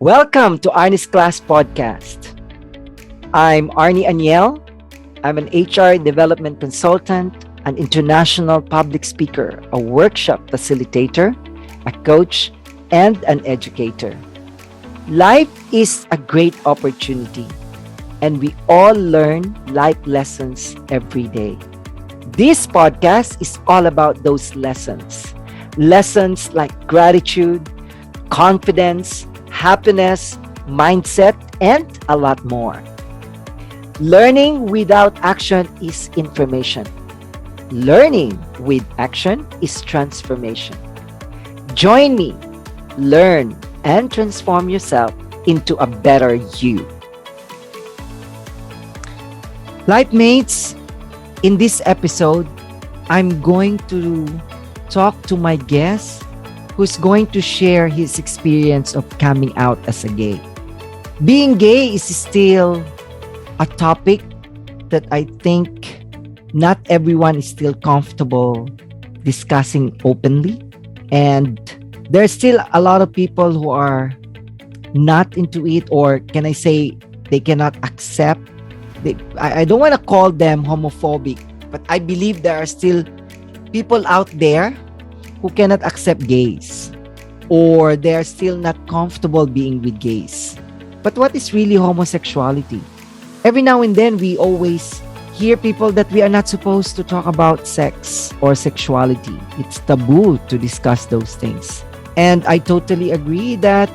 Welcome to Arnie's Class Podcast. I'm Arnie Aniel. I'm an HR development consultant, an international public speaker, a workshop facilitator, a coach, and an educator. Life is a great opportunity, and we all learn life lessons every day. This podcast is all about those lessons. Lessons like gratitude, confidence, happiness, mindset, and a lot more. Learning without action is information. Learning with action is transformation. Join me, learn, and transform yourself into a better you. Life mates, in this episode, I'm going to talk to my guest who's going to share his experience of coming out as a gay. Being gay is still a topic that I think not everyone is still comfortable discussing openly. And there's still a lot of people who are not into it, or can I say they cannot accept. I don't want to call them homophobic, but I believe there are still people out there who cannot accept gays, or they're still not comfortable being with gays. But what is really homosexuality? Every now and then, we always hear people that we are not supposed to talk about sex or sexuality. It's taboo to discuss those things. And I totally agree that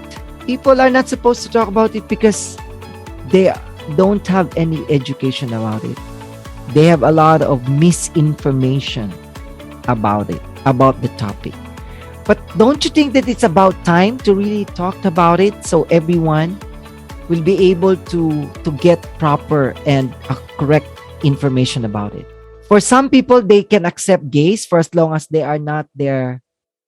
people are not supposed to talk about it because they don't have any education about it. They have a lot of misinformation about it, about the topic. But don't you think that it's about time to really talk about it so everyone will be able to get proper and correct information about it? For some people, they can accept gays for as long as they are not their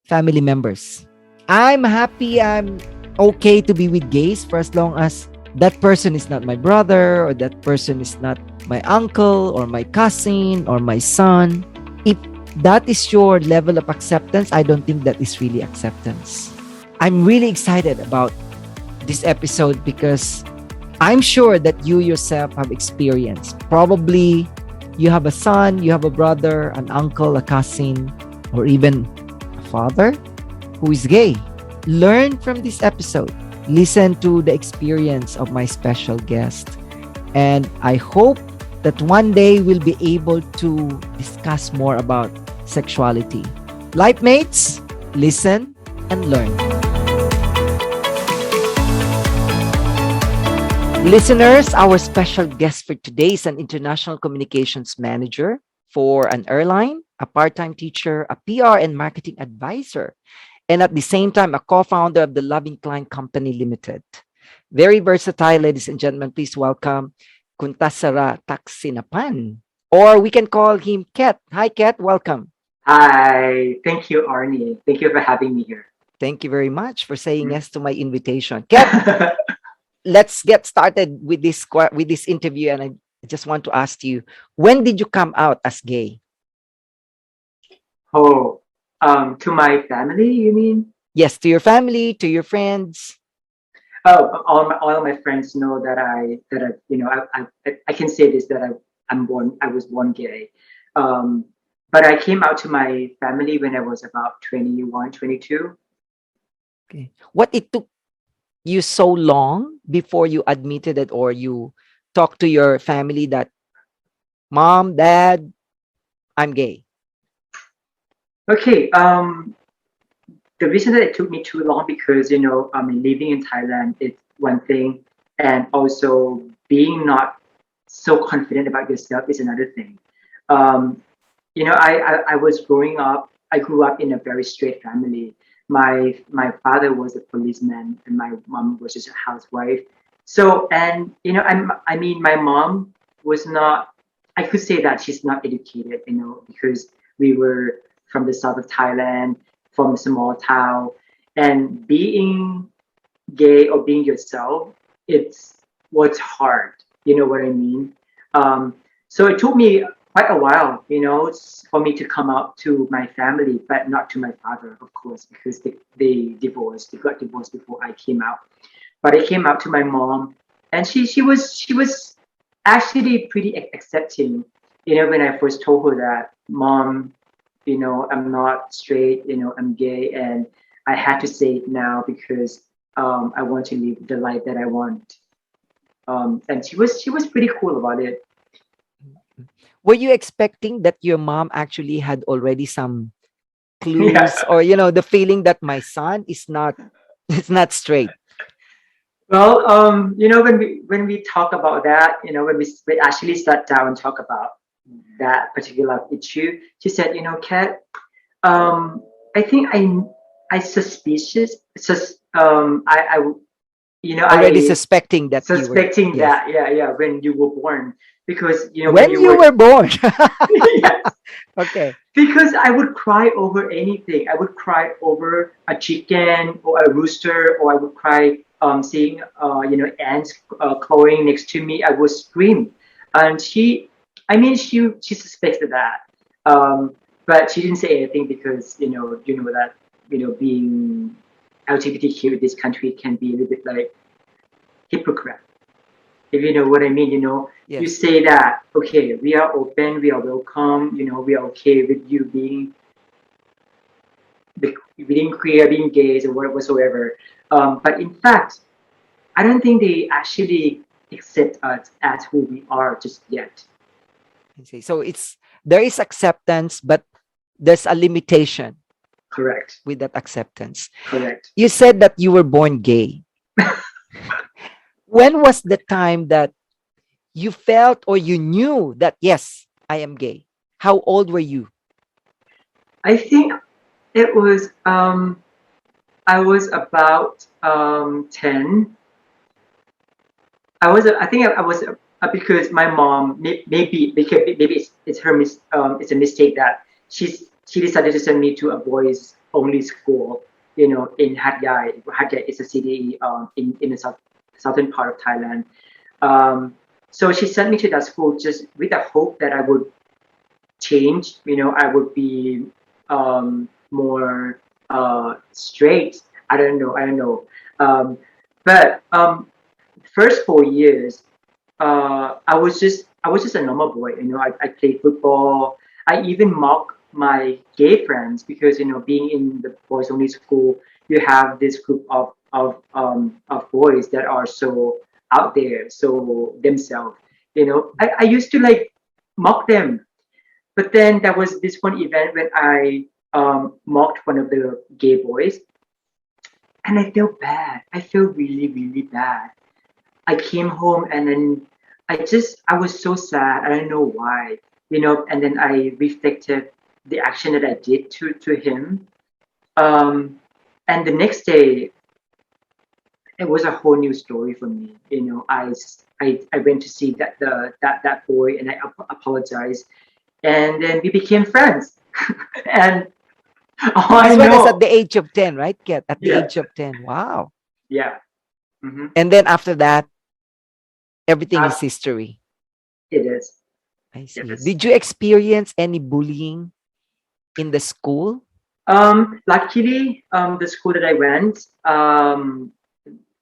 family members. I'm happy, I'm okay to be with gays for as long as that person is not my brother, or that person is not my uncle or my cousin or my son. If that is your level of acceptance, I don't think that is really acceptance. I'm really excited about this episode because I'm sure that you yourself have experienced. Probably you have a son, you have a brother, an uncle, a cousin, or even a father who is gay. Learn from this episode. Listen to the experience of my special guest. And I hope that one day we'll be able to discuss more about sexuality. Life mates, listen and learn. Listeners, our special guest for today is an international communications manager for an airline, a part-time teacher, a PR and marketing advisor, and at the same time, a co-founder of the Loving Klein Company Limited. Very versatile, ladies and gentlemen. Please welcome Tasara Taksinapan, or we can call him Ket. Hi, Ket. Welcome. Hi, thank you, Arnie. Thank you for having me here. Thank you very much for saying yes to my invitation. Ket, let's get started with this interview, and I just want to ask you, when did you come out as gay? Oh, to my family, you mean? Yes, to your family, to your friends. Oh, all my friends know that I can say this that I was born gay. Um, but I came out to my family when I was about 21, 22. Okay. What it took you so long before you admitted it, or you talked to your family that, Mom, Dad, I'm gay? Okay, the reason that it took me too long because I mean living in Thailand is one thing, and also being not so confident about yourself is another thing. Um, I was growing up. I grew up in a very straight family. My father was a policeman, and my mom was just a housewife. So, and I mean, my mom was not. I could say that she's not educated, because we were from the south of Thailand, from a small town, and being gay or being yourself, it's what's hard. You know what I mean? Um, so it took me quite a while, for me to come out to my family, but not to my father, of course, because they got divorced before I came out. But I came out to my mom, and she was actually pretty accepting. When I first told her that, Mom, I'm not straight. I'm gay, and I had to say it now because I want to live the life that I want. And she was pretty cool about it. Were you expecting that your mom actually had already some Yeah. clues, or the feeling that my son is not is not straight? Well, when we talk about that, when we actually sat down and talk about that particular issue, she said, Kat, I think I suspicious, I Already I suspecting that you were, suspecting yes. that, yeah, when you were born, because when When you you were were born. yes, Okay. because I would cry over anything. I would cry over a chicken or a rooster, or I would cry seeing ants clawing next to me. I would scream, and she suspected that, but she didn't say anything because that being LGBTQ in this country can be a little bit like hypocrite, if you know what I mean. You Yes. say that, okay, we are open, we are welcome, we are okay with you being queer, being gays, or whatsoever. But in fact, I don't think they actually accept us as who we are just yet. I see. So there is acceptance, but there's a limitation Correct. with that acceptance. Correct. You said that you were born gay. When was the time that you felt or you knew that, yes, I am gay? How old were you? I think it was I was about 10. I think I was because my mom, maybe because maybe it's her it's a mistake that she decided to send me to a boys only school, in Hat Yai. Hat Yai is a city in the southern part of Thailand. Um, so she sent me to that school just with the hope that I would change. I would be more straight. I don't know. Um, but first 4 years, I was just a normal boy. I played football. I even mock my gay friends because being in the boys only school, you have this group of boys that are so out there, so themselves. I used to like mock them, but then there was this one event when I mocked one of the gay boys, and I felt bad. I felt really, really bad. I came home, and then I was so sad. I don't know why, and then I reflected the action that I did to him. Um, and the next day, it was a whole new story for me. I went to see that boy, and I apologized, and then we became friends. And oh, I This one is at know. the age of 10, right, Kat? At the Yeah, age of 10. Wow. yeah. Mm-hmm. And then after that, everything is Uh, history. it is. I It see. is. Did you experience any bullying in the school? Luckily, the school that I went,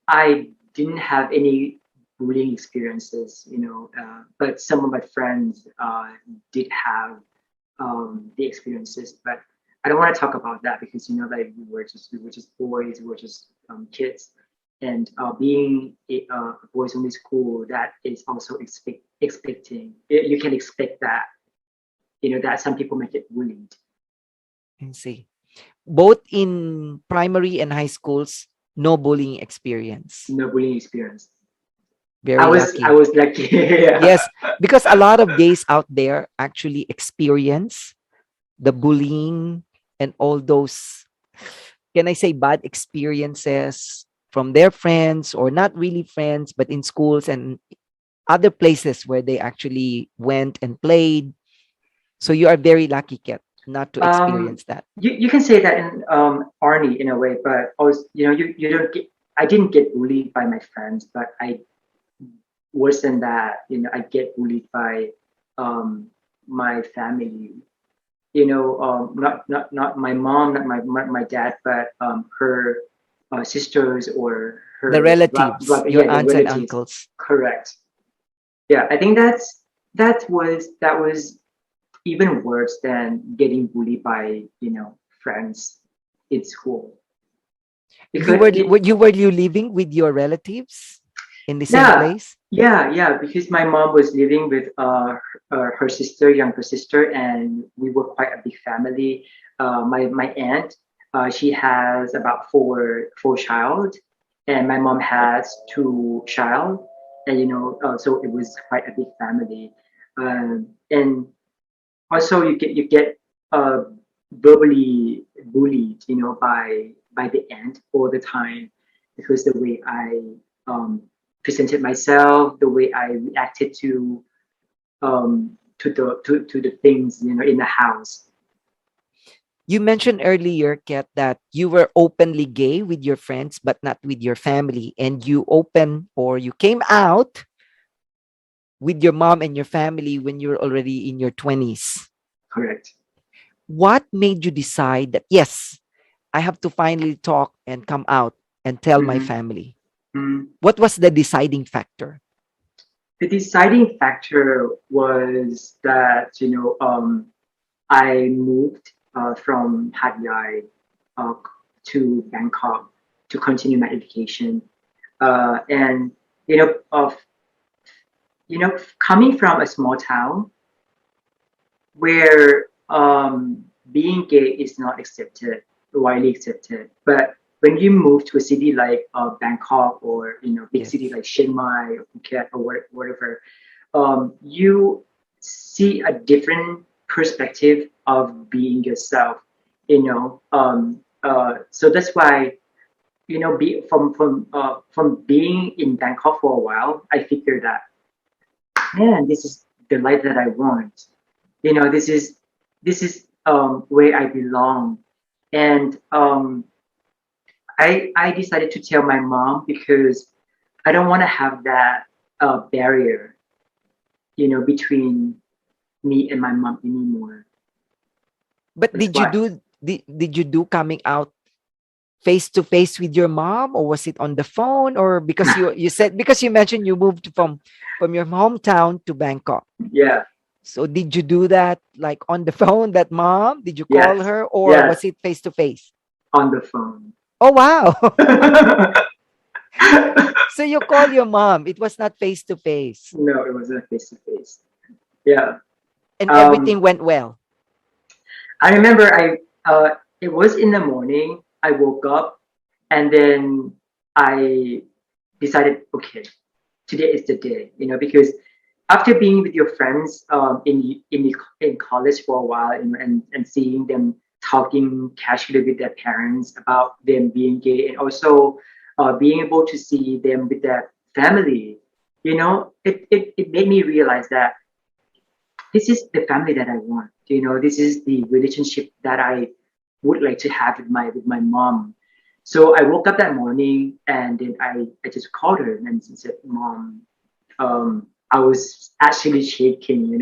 I didn't have any bullying experiences, but some of my friends did have the experiences. But I don't want to talk about that because like we were just boys, we were just kids, and being a boys only school, that is also expecting. You can expect that that some people might get bullied. I see. Both in primary and high schools, no bullying experience. No bullying experience. I Very was I lucky. was like yeah. Yes, because a lot of gays out there actually experience the bullying and all those, can I say, bad experiences from their friends, or not really friends, but in schools and other places where they actually went and played. So you are very lucky, Kat, not to Um, experience that. you can say that in Arnie in a way, but also you don't get. I didn't get bullied by my friends, but I worse than that. I get bullied by my family. Not my mom, not my dad, but her sisters or The her relatives, brother, your yeah, the aunts and relatives. uncles. Correct. Yeah, I think that was even worse than getting bullied by friends in school You because were you living with your relatives in the same yeah, place? yeah, because my mom was living with her sister, younger sister, and we were quite a big family. My aunt, she has about four child, and my mom has two child, and so it was quite a big family, and also you get uh, verbally bullied, by the aunt all the time because the way I um, presented myself, the way I reacted to the things in the house. You mentioned earlier, Kat, that you were openly gay with your friends, but not with your family. And you open or you came out with your mom and your family when you were already in your 20s. Correct. What made you decide that, yes, I have to finally talk and come out and tell my hmm family? mm What was the deciding factor? The deciding factor was that I moved from Hat Yai uh, to Bangkok to continue my education. And of coming from a small town where being gay is not accepted, widely accepted, but when you move to a city like Bangkok or big city Yes. like Chiang Mai or Phuket or whatever, you see a different perspective of being yourself. So that's why from being in Bangkok for a while, I figured that, man, this is the life that I want. This is where I belong, and I decided to tell my mom because I don't want to have that barrier, between me and my mom anymore. But That's did you why. do did you do coming out face to face with your mom, or was it on the phone, or because you said, because you mentioned you moved from your hometown to Bangkok? Yeah. So did you do that like on the phone, that mom? Did you call Yes. her, or Yes. was it face to face? On the phone. Oh wow. So you call your mom. It was not face to face. No, it wasn't face to face. Yeah. And Um, everything went well. I remember it was in the morning. I woke up and then I decided, okay, today is the day, because after being with your friends in college for a while, and seeing them talking casually with their parents about them being gay, and also being able to see them with their family, it made me realize that this is the family that I want. This is the relationship that I would like to have with my mom. So I woke up that morning and then I just called her and said, "Mom, I was actually shaking.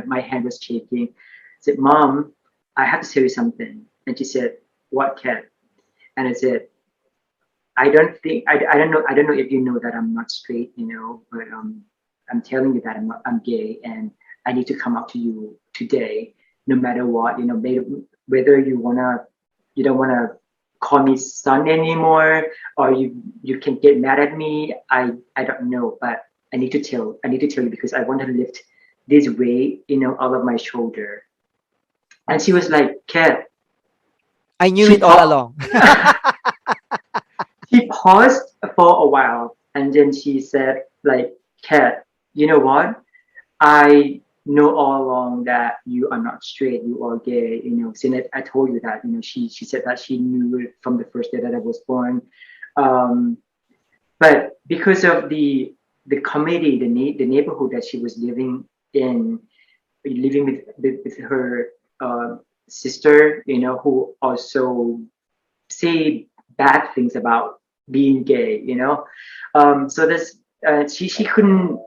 My hand was shaking." I said, "Mom, I have to tell you something." And she said, "What, Kat?" And I said, I don't know if you know that I'm not straight, but I'm telling you that I'm gay, and I need to come out to you today, no matter what, whether you don't wanna call me son anymore, or you can get mad at me. I don't know, but I need to tell you because I want to lift this weight, out of my shoulder. And she was like, "Kat," I knew she it all paused. along. She paused for a while and then she said, like, "Kat, you know what? I know all along that you are not straight, you are gay, since I told you that, she said that she knew it from the first day that I was born. Um, but because of the community, the neighborhood that she was living in, living with her sister, who also say bad things about being gay, so this she couldn't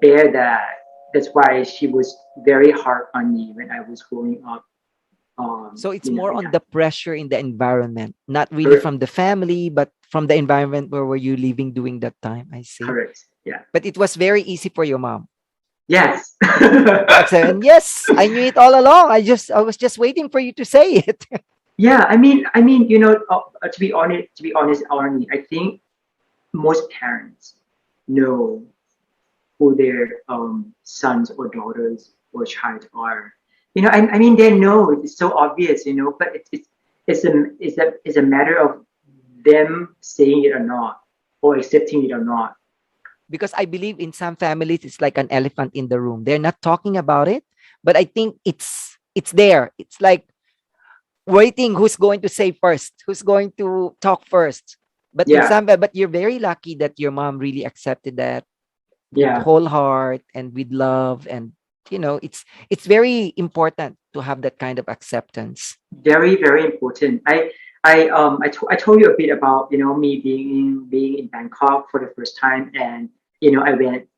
bear that. That's why she was very hard on me when I was growing up. So it's you know, more on yeah, the pressure in the environment, not really correct, from the family, but from the environment where were you living during that time. I see. correct, yeah, But it was very easy for your mom yes. to accept. And yes, I knew it all along. I was just waiting for you to say it. Yeah, you know, to be honest, Arnie, I think most parents know who their sons or daughters or child are. You know, I mean, they know it's so obvious, you know, but it's a matter of them saying it or not, or accepting it or not. Because I believe in some families it's like an elephant in the room. They're not talking about it, but I think it's there. It's like waiting who's going to say first, who's going to talk first. But in Yeah, some, but you're very lucky that your mom really accepted that with yeah, whole heart and with love, and it's very important to have that kind of acceptance. very, very important. I told you a bit about, you know, me being in Bangkok for the first time, and you know, I went.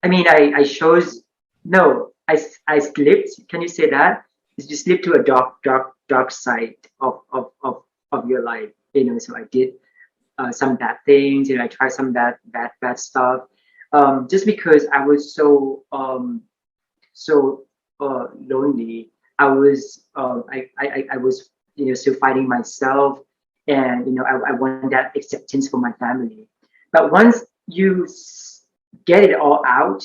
I mean, I chose. No, I slipped. Can you say that? You slip to a dark side of your life. You know, so I did some bad things. You know, I tried some bad stuff. Just because I was so lonely. I was, you know, still fighting myself, and you know, I want that acceptance from my family. But once you get it all out,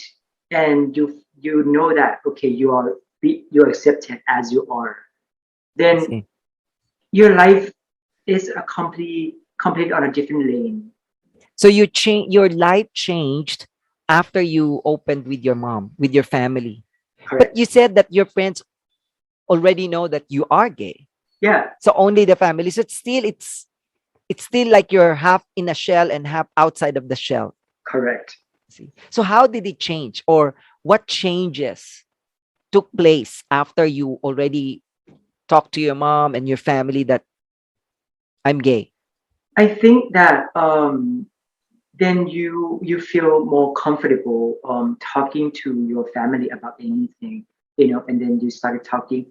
and you know that okay, you're accepted as you are, I then see. your life is a complete on a different lane. So your life changed after you opened with your mom, with your family. But Correct. you said that your friends already know that you are gay. Yeah. So only the family. So it's still like you're half in a shell and half outside of the shell. Correct. See. So how did it change, or what changes took place after you already talked to your mom and your family that I'm gay? I think that then you feel more comfortable talking to your family about anything, you know, and then you started talking.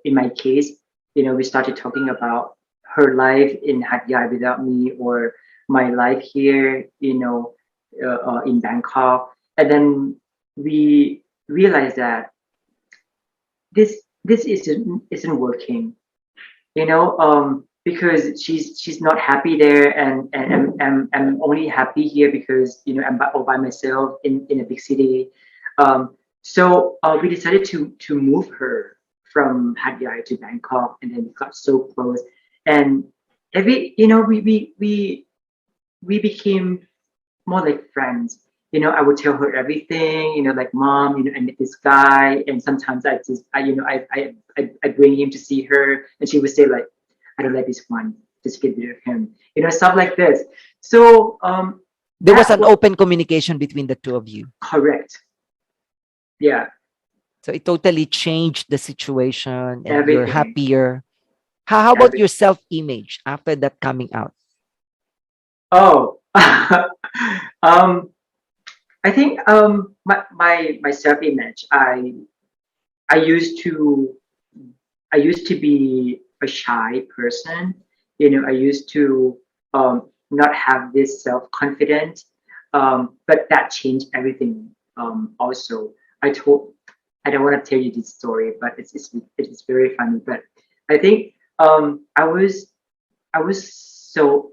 In my case, you know, we started talking about her life in Hat Yai without me, or my life here, you know, in Bangkok, and then we realized that this isn't working, you know, because she's not happy there, and I'm only happy here because you know I'm all by myself in a big city. So we decided to move her from Hat Yai to Bangkok, and then we got so close, and every you know we became more like friends. You know, I would tell her everything. You know, like mom, you know, I met this guy, and sometimes you know, I bring him to see her, and she would say like, I don't like this one. Just get rid of him. You know, stuff like this. So There was that an was open communication between the two of you. correct. Yeah, So it totally changed the situation and you're everything, happier. How about everything. your self-image after that coming out? Oh, um, I think my self image. I used to I used to be a shy person. You know, I used to not have this self confidence, but that changed everything. Also, I told I don't want to tell you this story, but it's very funny. But I think I was so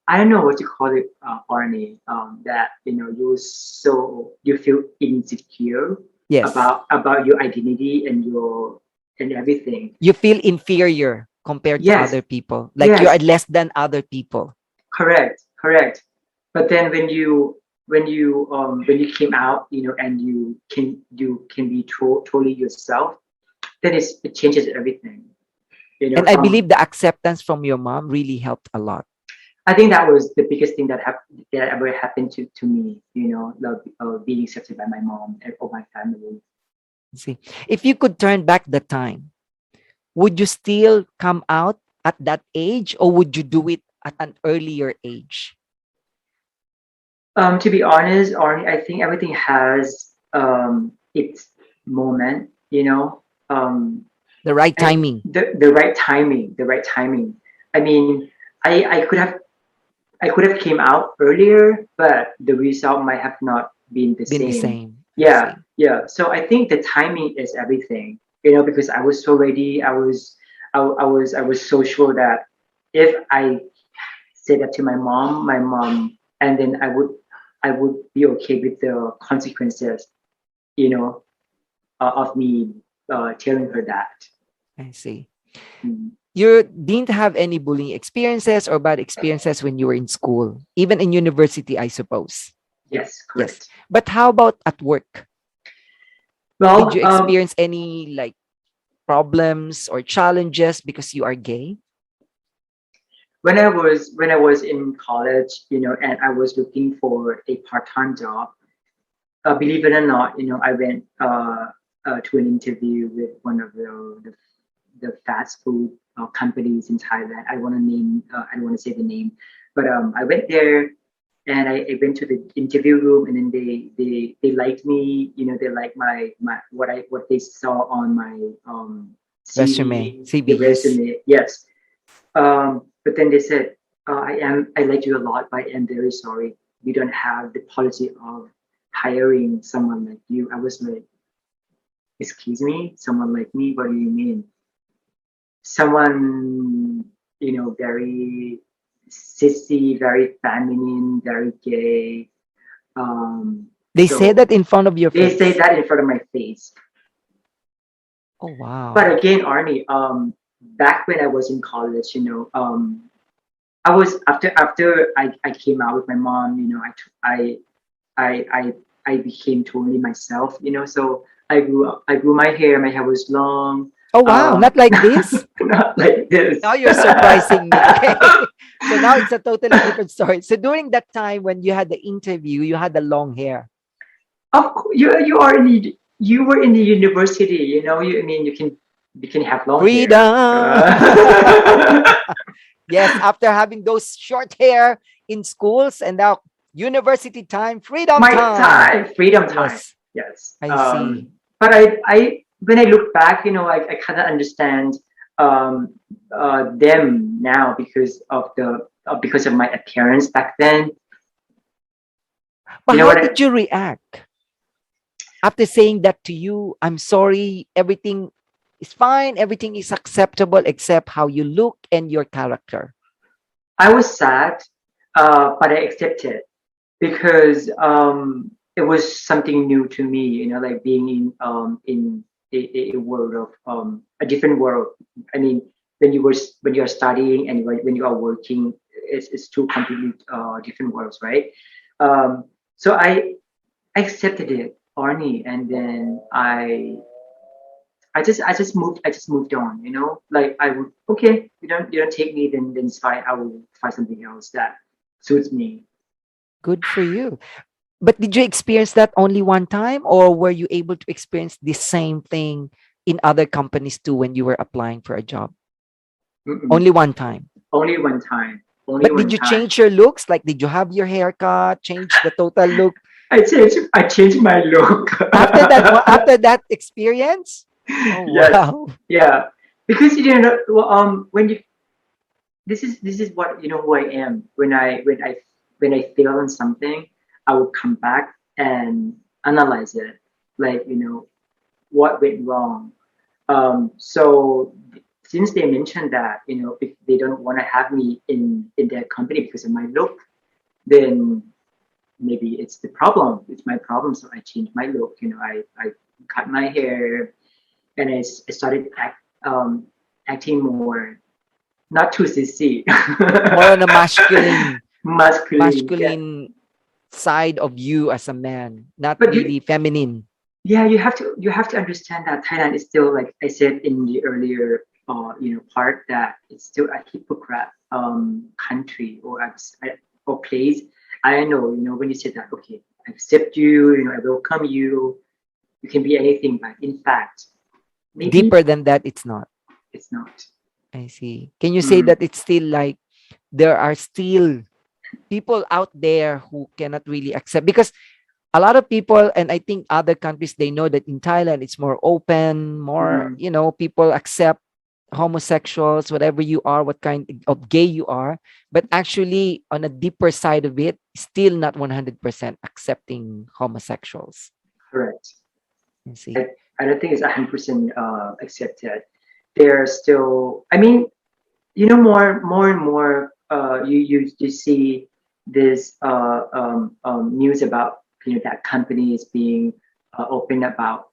I don't know what to call it, Arnie. That you know you feel insecure Yes. about your identity and your and everything. You feel inferior compared to Yes, other people, like you are yes, less than other people. correct, correct. But then when you came out, you know, and you can be totally yourself, then it changes everything. You know, And I believe the acceptance from your mom really helped a lot. I think that was the biggest thing that ever happened to me. You know, being accepted by my mom and or my family. See, if you could turn back the time, would you still come out at that age, or would you do it at an earlier age? To be honest, or I think everything has its moment. You know, The right And timing. the right timing. I mean, I I could have came out earlier, but the result might have not been the Been the same. same. I Yeah, see. yeah. So I think the timing is everything. You know, because I was so ready. I was so sure that if I said that to my mom, and then I would be okay with the consequences. You know, of me telling her that. I see. Mm. You didn't have any bullying experiences or bad experiences when you were in school, even in university, I suppose. Yes, Yes. correct. But how about at work? Did Well, you experience any like problems or challenges because you are gay? when I was in college, you know, and I was looking for a part-time job, believe it or not, you know, I went to an interview with one of the fast food companies in Thailand. I don't want to say the name, but I went there and I went to the interview room, and then they liked me. You know, they liked my what they saw on my Resume, CV, CV, the yes. resume. Yes, but then they said, I like you a lot, but I am very sorry. We don't have the policy of hiring someone like you. I was like, excuse me, someone like me? What do you mean? Someone, you know, very sissy, very feminine, very gay. They say So that in front of your they say face. that in front of my face. Oh, But wow. again, Arnie, back when I was in college, you know, I was after I came out with my mom, you know, I I I became totally myself, you know. So I grew my hair. My hair was long, Oh, wow. Not like this. not like this. Now you're surprising me. Okay. So now it's a totally different story. So during that time when you had the interview, you had the long hair. Of course, you are in you were in the university, you know. You I mean you can have long hair. Freedom. Yes, after having those short hair in schools and now university time, freedom My time. time, freedom time. Yes, Yes. I see. But I when I look back, you know, I kind of understand um, them now because of the because of my appearance back then. But You know how what? I, did you react after saying that to you? I'm sorry, everything is fine, everything is acceptable except how you look and your character. I was sad, but I accepted because it was something new to me. You know, like being in a world of a different world. I mean, when you are studying and when you are working, it's two completely different worlds, right? So I accepted it, Arnie, and then I just moved on, you know. Like I would okay, you don't take me, then it's fine. I will find something else that suits me. Good for you. But did you experience that only one time, or were you able to experience the same thing in other companies too when you were applying for a job? Mm-mm. Only one time. Only one time. Only But did one you time. change your looks? Like, did you have your haircut, change the total look I changed my look. after that? After that experience? Oh Yes. wow! Yeah. Because you know, well, when you this is what you know who I am. When I fail on something, I would come back and analyze it. Like, you know, what went wrong. So since they mentioned that, you know, if they don't want to have me in their company because of my look, then maybe it's the problem. It's my problem. So I changed my look. You know, I cut my hair and I started acting more, not too sissy, More on a masculine, masculine. Yeah. masculine side of you as a man, not But really feminine. yeah, you have to understand that Thailand is still, like I said in the earlier you know, part, that it's still a hypocrite country or place. I know, you know, when you say that, okay, I accept you, you know, I welcome you, you can be anything, but in fact, maybe Deeper than that, it's not. it's not. I see. Can you say Mm. that it's still like there are still people out there who cannot really accept? Because a lot of people, and I think other countries, they know that in Thailand it's more open, more, Mm, people accept homosexuals, whatever you are, what kind of gay you are. But actually, on a deeper side of it, still not 100% accepting homosexuals. correct. You see. I, I don't think it's 100% accepted. They're still. I mean, more and more. You see this news about that companies being open about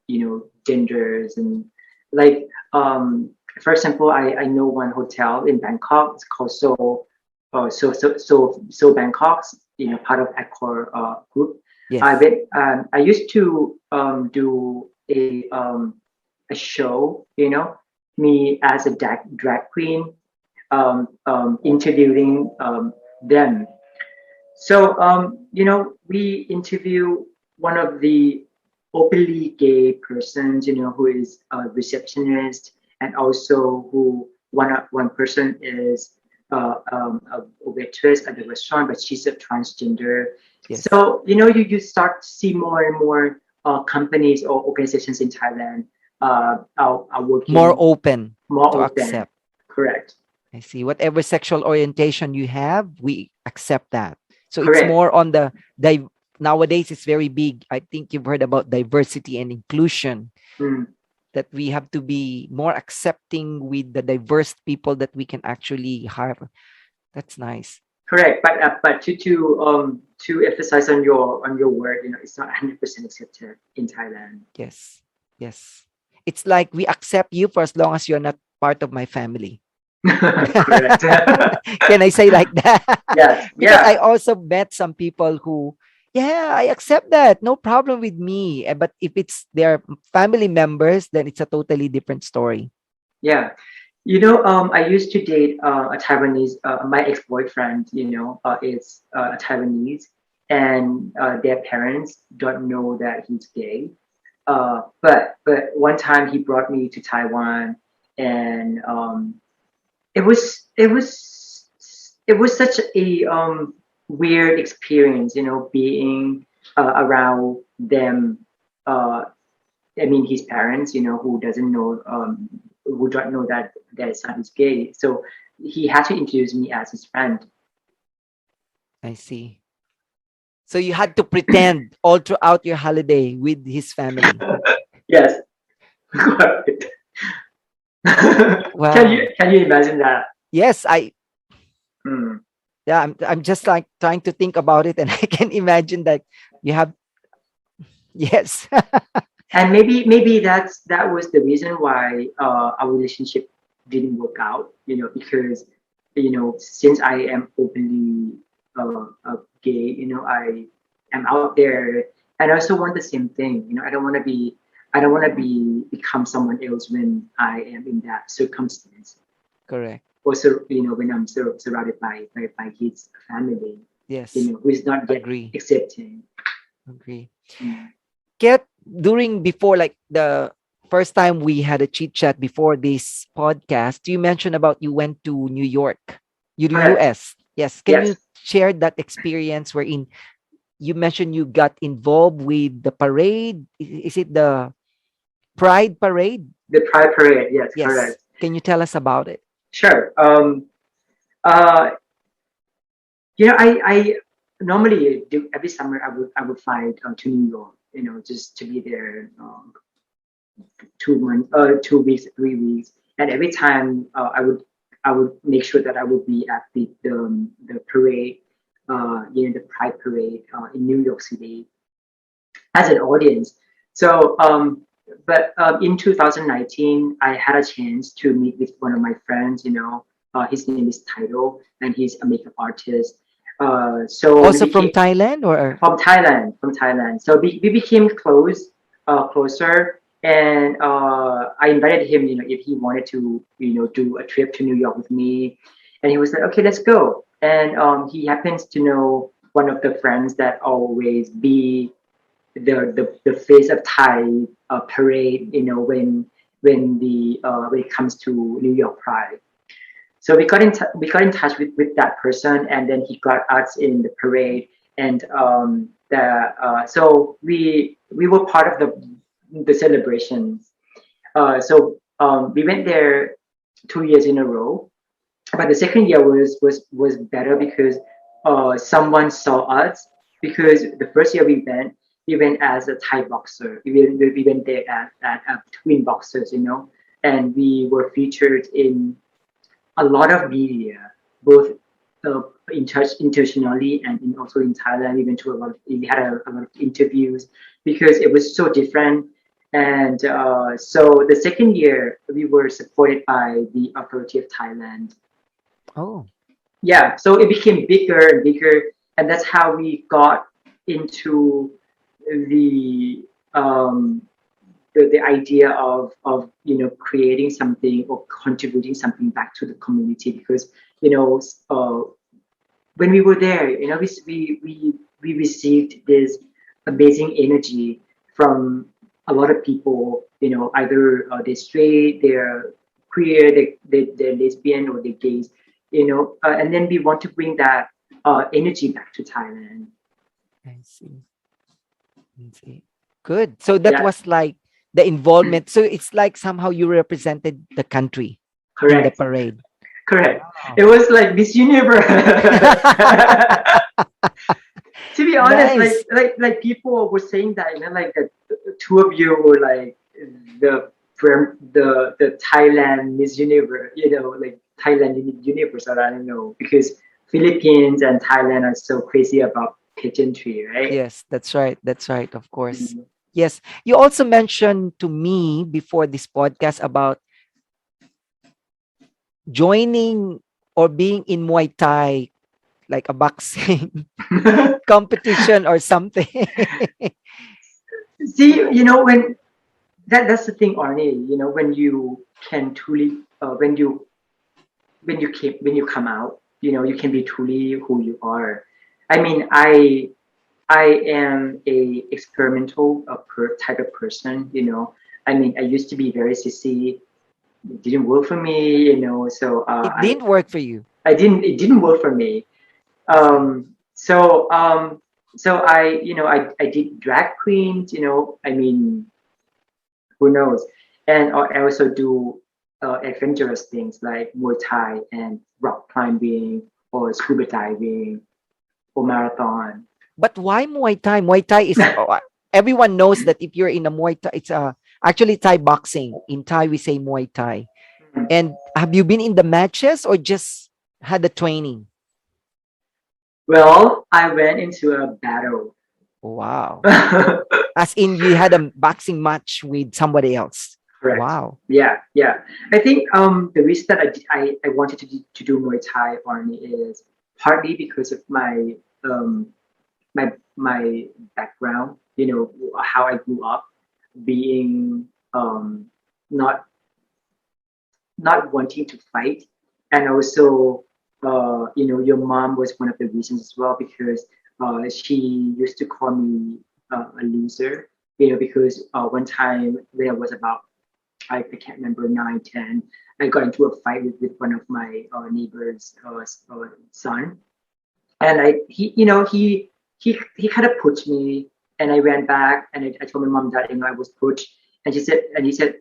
genders and like for example, I know one hotel in Bangkok. It's called So Bangkok. Part of Accor group. Yes. I used to do a show. Me as a drag queen interviewing them. So, we interview one of the openly gay persons, who is a receptionist, and also who one person is a waitress at the restaurant, but she's a transgender. Yes. So, you start to see more and more companies or organizations in Thailand are More working open more to open. accept. Correct. I see. Whatever sexual orientation you have, we accept that. So it's Correct. more on the nowadays it's very big. I think you've heard about diversity and inclusion, Mm. that we have to be more accepting with the diverse people that we can actually have. That's nice. Correct, but to emphasize on your word, it's not 100% accepted in Thailand. Yes. Yes. It's like we accept you for as long as you're not part of my family. Correct. Can I say like that? Yes, Because I yeah, also met some people who, yeah, I accept that. No problem with me. But if it's their family members, then it's a totally different story. yeah. I used to date a Taiwanese. My ex-boyfriend, is a Taiwanese, and their parents don't know that he's gay. But one time he brought me to Taiwan, and it was such a weird experience, being around them. Uh, I mean, his parents, who don't know that their son is gay. So he had to introduce me as his friend. I see. So you had to pretend all throughout your holiday with his family. Yes, correct. can Wow. you can you imagine that? Yes, Hmm. yeah, I'm just like trying to think about it, and I can imagine that you have, yes. And maybe that was the reason why our relationship didn't work out, because since I am openly gay, I am out there, and I also want the same thing. I don't want to be become someone else when I am in that circumstance. Correct. Also, when I'm surrounded by his family, Yes. who is not yet Agree. accepting. Agree. Mm. Get during before like the first time we had a chit chat before this podcast, you mentioned about you went to New York, you to Correct. US. Yes. Can you Yes. share that experience wherein you mentioned you got involved with the parade? Is it the Pride Parade? The Pride Parade. Yes. Yes. Correct. Can you tell us about it? Sure. Uh, I normally do every summer. I would fly to New York. Just to be there 2 months, 2 weeks, 3 weeks, and every time I would make sure that I would be at the parade, the Pride Parade in New York City as an audience. So, but in 2019, I had a chance to meet with one of my friends. His name is Title, and he's a makeup artist. So we Also from became Thailand or from Thailand. From Thailand. So we became closer, and I invited him. If he wanted to, do a trip to New York with me, and he was like, "Okay, let's go." And he happens to know one of the friends that always be the face of Thai parade, when it comes to New York Pride. So we got in touch with that person, and then he got us in the parade. and so we were part of the celebrations. We went there 2 years in a row, but the second year was better because someone saw us. Because the first year we went as a Thai boxer. We went there as twin boxers, and we were featured in a lot of media, both internationally and also in Thailand. We had a lot of interviews because it was so different. And so the second year we were supported by the authority of Thailand. Oh, Yeah, so it became bigger and bigger, and that's how we got into the um, the idea of creating something or contributing something back to the community. Because when we were there, we received this amazing energy from a lot of people. Either they're straight, they're queer, they're lesbian, or they're gays. And then we want to bring that energy back to Thailand. I see. I see. Good. So that Yeah, was like the involvement. So it's like somehow you represented the country in the correct, parade. correct. Wow. It was like Miss Universe. To be honest, Nice. people were saying that, like the two of you were like the Thailand Miss Universe, like Thailand Universe, or I don't know, because Philippines and Thailand are so crazy about pageantry, right? Yes, that's right. That's right. Of course. Mm. Yes. You also mentioned to me before this podcast about joining or being in Muay Thai, like a boxing competition or something. See, when that's the thing, Arnie. When you can truly, when you come out, you can be truly who you are. I mean, I am a experimental type of person. I mean, I used to be very sissy. It didn't work for me. So It didn't work for you. I didn't. It didn't work for me. I see. So I did drag queens. I mean, who knows? And I also do adventurous things like Muay Thai and rock climbing or scuba diving or marathon. But why Muay Thai? Muay Thai is everyone knows that if you're in a Muay Thai, it's actually Thai boxing. In Thai, we say Muay Thai. And have you been in the matches or just had the training? Well, I went into a battle. Wow. As in you had a boxing match with somebody else. Correct. Wow. Yeah, yeah. I think the reason that I wanted to do Muay Thai Army is partly because of um my background. How I grew up, being not not wanting to fight, and also your mom was one of the reasons as well, because she used to call me a loser. Because one time when I was about, I can't remember, 9, 10, I got into a fight with one of my neighbor's son. And he kind of pushed me, and I ran back, and I told my mom that I was pushed. And he said,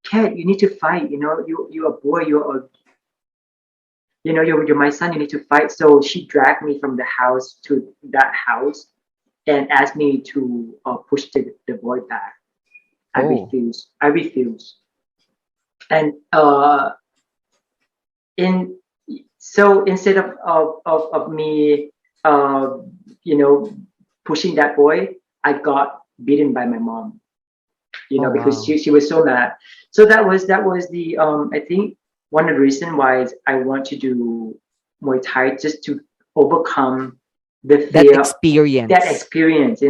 "Kat, you need to fight. You're a boy. You're my son. You need to fight." So she dragged me from the house to that house and asked me to push the boy back. I Oh, refused. I refused. And in so instead of me, uh, you know, pushing that boy, I got beaten by my mom. oh Because wow. she was so mad. So that was the I think one of the reason why is I want to do Muay Thai, just to overcome the That fear, that experience. experience.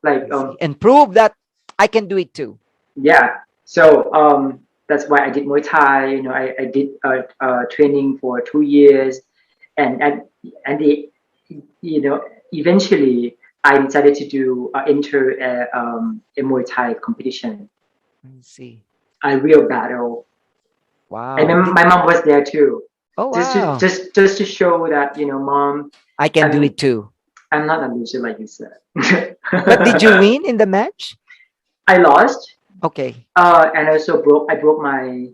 Like I see. And prove that I can do it too. yeah. So that's why I did Muay Thai. I did training for 2 years, and eventually I decided to do enter a Muay Thai competition, I see. a real battle. And Wow. my mom was there too, Oh just to wow. just to show that, mom. I can I do mean, it too. I'm not a loser like you said. But did you win in the match? I lost. Okay. And also I broke my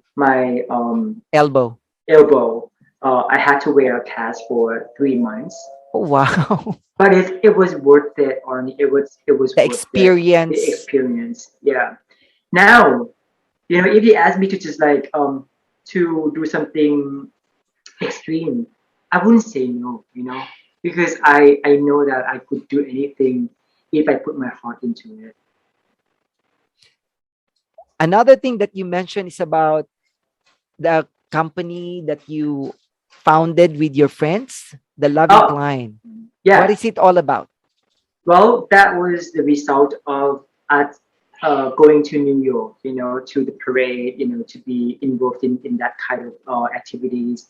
Elbow. elbow. I had to wear a cast for 3 months. Oh, wow. But it was worth it, Arnie. It was The worth it. The experience. experience. Yeah. Now, if you ask me to just like to do something extreme, I wouldn't say no, because I know that I could do anything if I put my heart into it. Another thing that you mentioned is about the company that you founded with your friends, the Loving Oh, Klein. What yeah. is it all about? Well, that was the result of us going to New York, to the parade, to be involved in that kind of activities.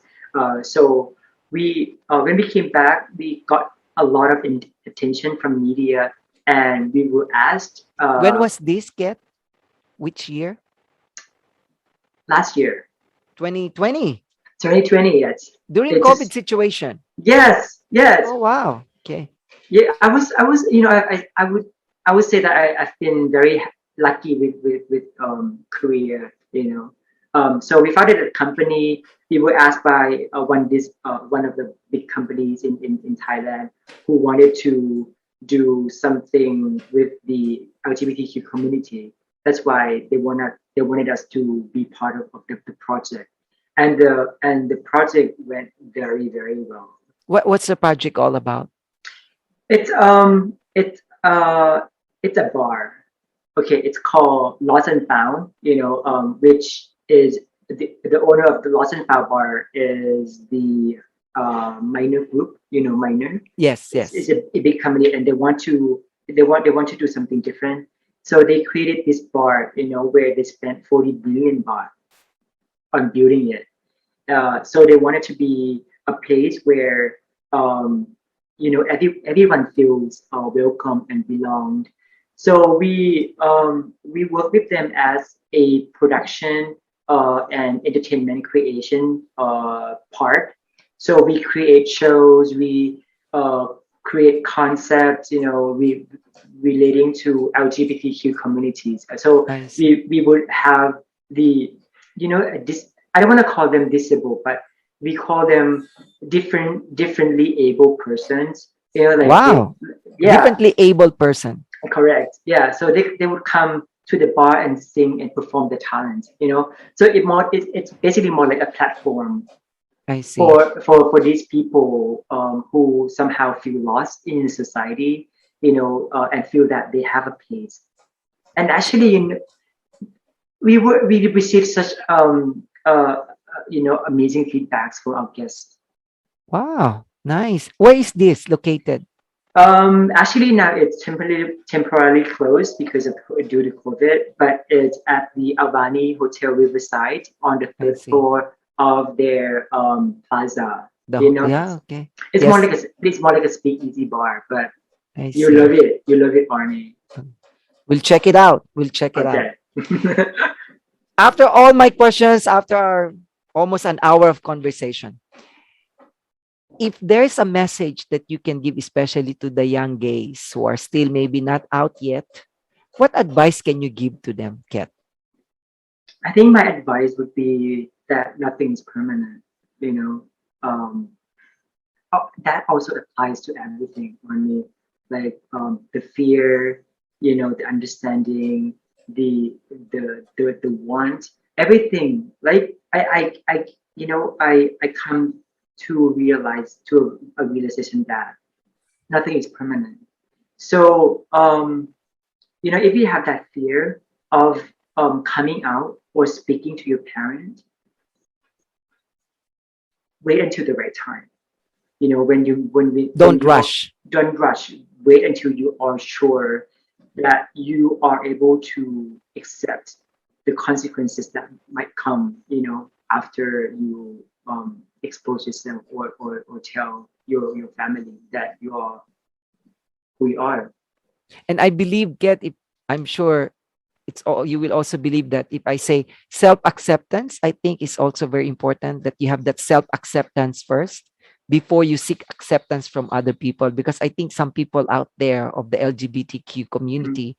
So when we came back, we got a lot of attention from media, and we were asked When was this, Ket? Which year? last year, 2020. 2020. Yes, During they COVID just situation. yes, yes. Oh, wow. Okay. Yeah, I was I would say that I've been very lucky with Korea. So we founded a company. We were asked by one of the big companies in Thailand who wanted to do something with the LGBTQ community. That's why they wanted us to be part of the project, and the project went very, very well. What's the project all about? It's um it's uh it's a bar. Okay, it's called Lost and Found. Which is the owner of the Lost and Found bar is the Minor Group. Minor. Yes, It's yes. a big company, and they want to do something different. So they created this bar. Where they spent 40 billion baht on building it. So they wanted to be a place where everyone feels welcome and belonged. So we work with them as a production and entertainment creation part. So we create shows, we create concepts, we relating to LGBTQ communities. So I see. we would have the this I don't want to call them disabled, but we call them differently able persons. Like Wow. yeah, Differently able person. correct. Yeah, so they would come to the bar and sing and perform their talents. So it's basically more like a platform I see. for these people who somehow feel lost in society, and feel that they have a place. And actually, we received such amazing feedbacks from our guests. Wow. Nice. Where is this located? Actually, now it's temporarily closed because of due to COVID, but it's at the Albany Hotel Riverside on the I third see. floor of their plaza. Yeah, okay. It's more Yes, like a speakeasy bar, but I you see. love it. You love it, Arnie. We'll check it out. We'll check it out. Okay. After all my questions, after our almost an hour of conversation, if there's a message that you can give, especially to the young gays who are still maybe not out yet, what advice can you give to them, Kat? I think my advice would be that nothing is permanent. You know, um, that also applies to everything on me, like the fear, the understanding, the want, everything. Like I come to realize to a realization that nothing is permanent. So if you have that fear of coming out or speaking to your parent, wait until the right time. When Don't you are, rush. don't rush. Wait until you are sure that you are able to accept the consequences that might come, after you expose yourself or tell your family that you are who you are. And I believe, Kat, if I'm sure it's all you will also believe that if I say self-acceptance, I think is also very important that you have that self-acceptance first before you seek acceptance from other people, because I think some people out there of the LGBTQ Mhm. community,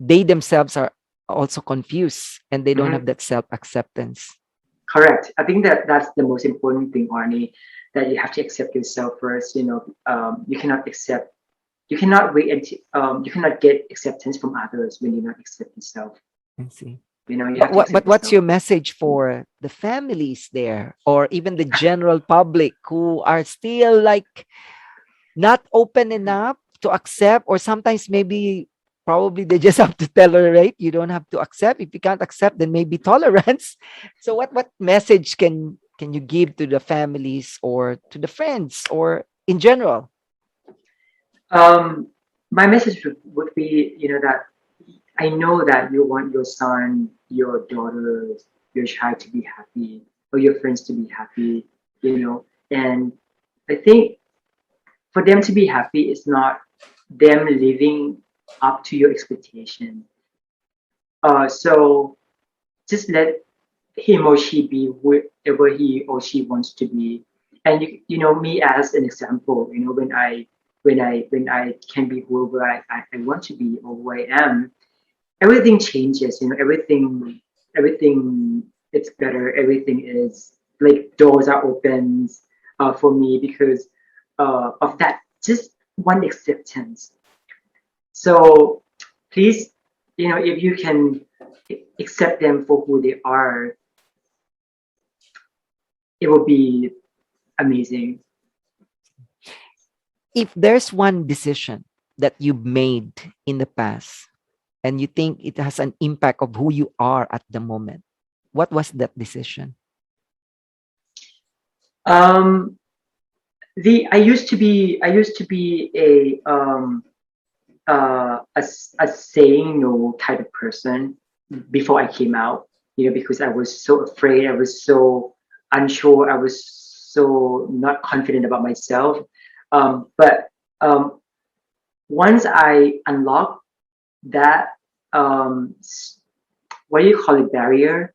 they themselves are also confused and they don't have Mhm. that self acceptance. Correct. I think that that's the most important thing, Arnie, that you have to accept yourself first. You cannot accept, you cannot wait until, you cannot get acceptance from others when you not accept yourself. I see. You have to But accept what's yourself. your message for the families there, or even the general public who are still like not open enough to accept, or sometimes maybe probably they just have to tolerate? You don't have to accept. If you can't accept, then maybe tolerance. So what message can you give to the families or to the friends or in general? Um, my message would be, that I know that you want your son, your daughter, your child to be happy, or your friends to be happy, and I think for them to be happy is not them living up to your expectation. So just let him or she be whoever he or she wants to be. And me as an example, when I can be whoever I want to be or who I am, everything changes. Everything it's better. Everything is like doors are open for me because of that just one acceptance. So please, if you can accept them for who they are, it will be amazing. If there's one decision that you've made in the past and you think it has an impact of who you are at the moment, what was that decision? Um, the I used to be a saying no type of person before I came out. Because I was so afraid, I was so unsure, I was so not confident about myself. But once I unlocked that, what do you call it, barrier?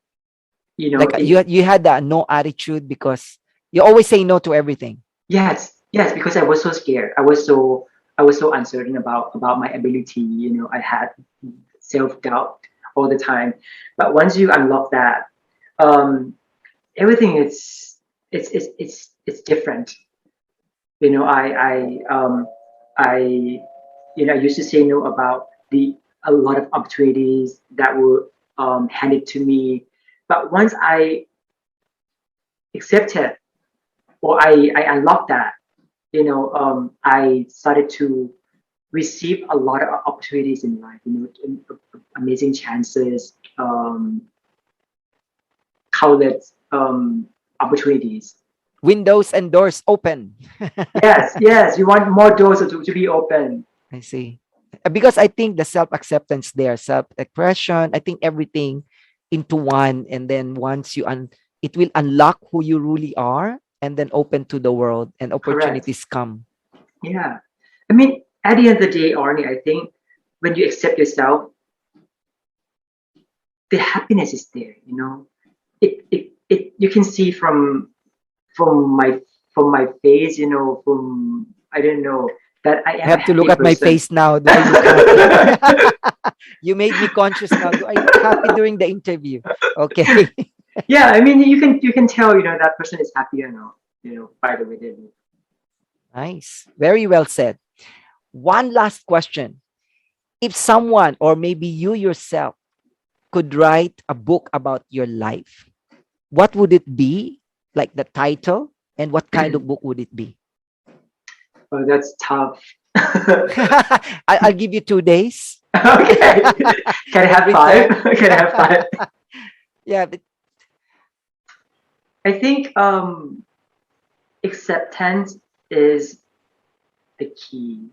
Like It you had that no attitude because you always say no to everything. Yes, yes, because I was so scared. I was so uncertain about my ability. I had self-doubt all the time. But once you unlock that, um, everything is it's different. You know, I I used to say no about the a lot of opportunities that were handed to me. But once I accepted or I unlocked that, I started to receive a lot of opportunities in life, amazing chances, countless opportunities. Windows and doors open. Yes, yes, you want more doors to be open. I see. Because I think the self acceptance there, self expression, I think everything into one. And then once it will unlock who you really are and then open to the world and Correct. opportunities come. Yeah. I mean, at the end of the day, Arnie, I think when you accept yourself, the happiness is there, you can see from my from my face, from I don't know that I I am a have to look happy at my person. face now. Do I look happy? You made me conscious now. Do I look happy during the interview? Okay. Yeah, I mean you can tell, that person is happy or not, by the way they do. Nice. Very well said. One last question. If someone, or maybe you yourself, could write a book about your life, what would it be? Like the title, and what kind of book would it be? Oh, that's tough. I'll give you 2 days. Okay. Can I Then have five? return. Can I have five? Yeah, but I think acceptance is the key.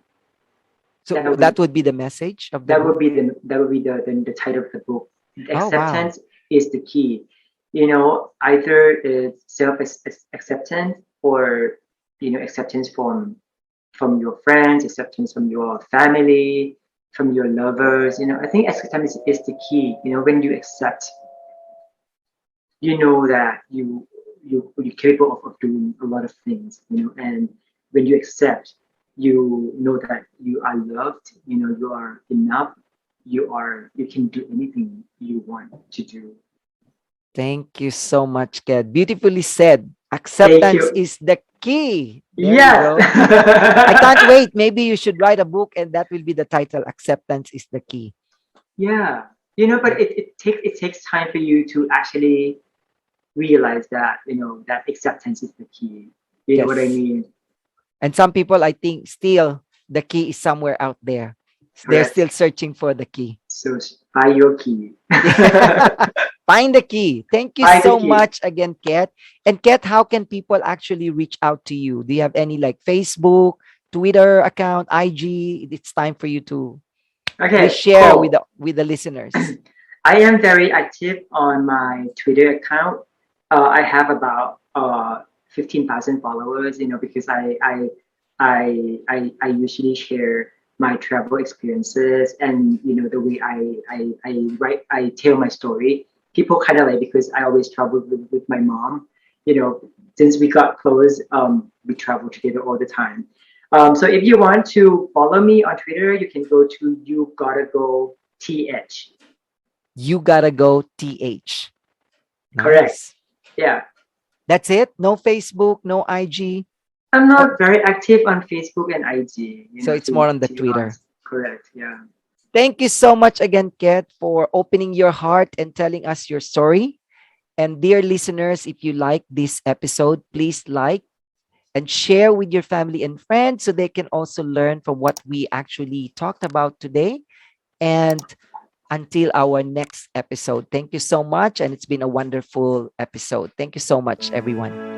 so That would that be would be the message of the that would book. be the title of the book. Oh wow. Acceptance is the key. Either it's self acceptance or acceptance from your friends, acceptance from your family, from your lovers. I think acceptance is the key. When you accept, you know that you're capable of doing a lot of things, and when you accept, you know that you are loved, you are enough, you can do anything you want to do. Thank you so much, Ked. Beautifully said. Thank Acceptance you. is the key. There you Yes. go. I can't wait. Maybe you should write a book and that will be the title. Acceptance is the key. Yeah, but it takes time for you to actually realize that that acceptance is the key. You know what I Yes. mean? And some people, I think, still the key is somewhere out there. They're Correct. still searching for the key. So find your key. Find the key. Thank you Find the so key. much again, Kat. And Kat, how can people actually reach out to you? Do you have any like Facebook, Twitter account, IG? It's time for you to please Okay, share with cool. the listeners. I am very active on my Twitter account. I have about 15,000 followers. Because I usually share my travel experiences, and the way I tell my story. People kind of like, because I always travel with my mom. Since we got close, we travel together all the time. So if you want to follow me on Twitter, you can go to You Gotta Go TH. You gotta go TH. Correct. Nice. Yeah. That's it? No Facebook, no IG. I'm Oh, not very active on Facebook and IG, so it's more to, on the to be Twitter. honest. Correct. Yeah. Thank you so much again, Kat, for opening your heart and telling us your story. And dear listeners, if you like this episode, please like and share with your family and friends so they can also learn from what we actually talked about today. And until our next episode, thank you so much. And it's been a wonderful episode. Thank you so much, everyone.